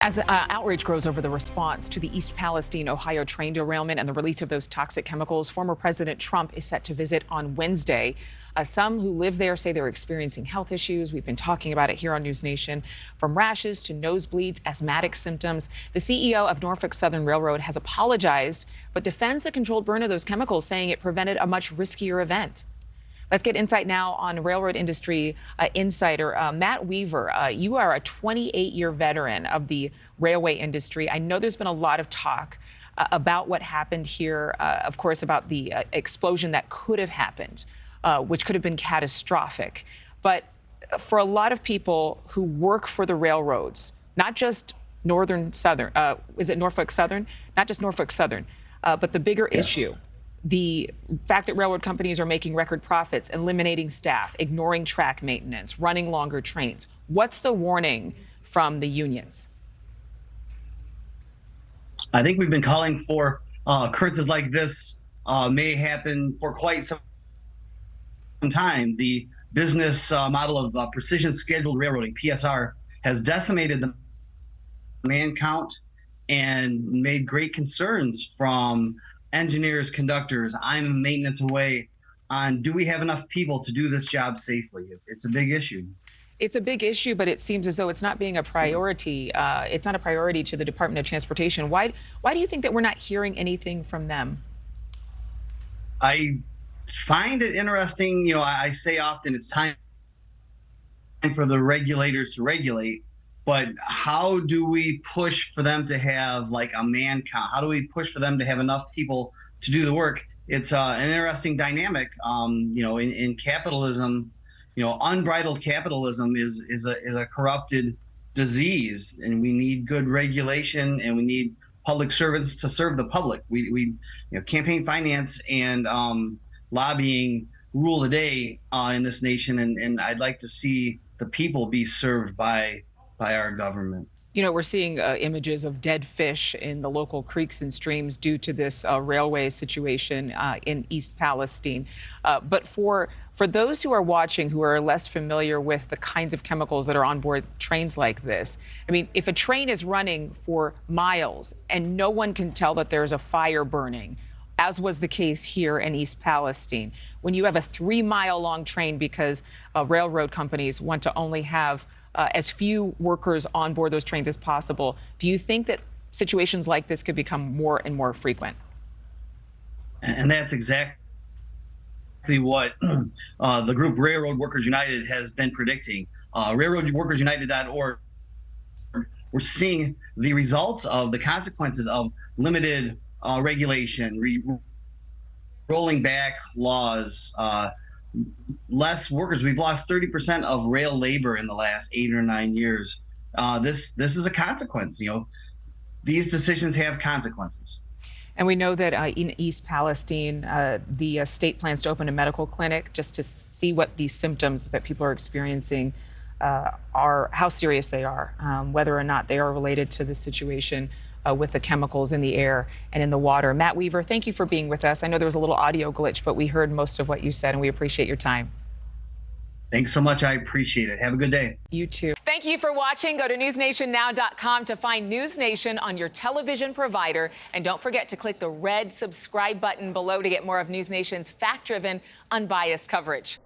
As outrage grows over the response to the East Palestine, Ohio train derailment and the release of those toxic chemicals, former President Trump is set to visit on Wednesday. Some who live there say they're experiencing health issues. We've been talking about it here on NewsNation, from rashes to nosebleeds, asthmatic symptoms. The CEO of Norfolk Southern Railroad has apologized, but defends the controlled burn of those chemicals, saying it prevented a much riskier event. Let's get insight now on railroad industry insider Matt Weaver. You are a 28-year veteran of the railway industry. I know there's been a lot of talk about what happened here, of course, about the explosion that could have happened, which could have been catastrophic. But for a lot of people who work for the railroads, not just Northern Southern, is it Norfolk Southern? Not just Norfolk Southern, but the bigger issue. The fact that railroad companies are making record profits, eliminating staff, ignoring track maintenance, running longer trains. What's the warning from the unions? I think we've been calling for occurrences like this may happen for quite some time. The business model of precision scheduled railroading, PSR, has decimated the man count and made great concerns from engineers, conductors, I'm maintenance away on, do we have enough people to do this job safely? It's a big issue. It's a big issue, but it seems as though it's not being a priority. It's not a priority to the Department of Transportation. Why do you think that we're not hearing anything from them? I find it interesting. You know, I say often it's time for the regulators to regulate. But how do we push for them to have like a man count? How do we push for them to have enough people to do the work? It's an interesting dynamic. You know, in capitalism, you know, unbridled capitalism is a corrupted disease, and we need good regulation, and we need public servants to serve the public. We you know, campaign finance and lobbying rule the day in this nation, and I'd like to see the people be served by our government. You know, we're seeing images of dead fish in the local creeks and streams due to this railway situation in East Palestine. But for those who are watching who are less familiar with the kinds of chemicals that are on board trains like this, I mean, if a train is running for miles and no one can tell that there's a fire burning, as was the case here in East Palestine, when you have a 3-mile long train because railroad companies want to only have as few workers on board those trains as possible, do you think that situations like this could become more and more frequent? And that's exactly what the group Railroad Workers United has been predicting. RailroadWorkersUnited.org, we're seeing the results of the consequences of limited regulation, rolling back laws, less workers. We've lost 30% of rail labor in the last 8 or 9 years. This is a consequence. You know, these decisions have consequences. And we know that in East Palestine, the state plans to open a medical clinic just to see what these symptoms that people are experiencing are, how serious they are, whether or not they are related to the situation with the chemicals in the air and in the water. Matt Weaver, thank you for being with us. I know there was a little audio glitch, but we heard most of what you said, and we appreciate your time. Thanks so much. I appreciate it. Have a good day. You too. Thank you for watching. Go to newsnationnow.com to find NewsNation on your television provider. And don't forget to click the red subscribe button below to get more of NewsNation's fact-driven, unbiased coverage.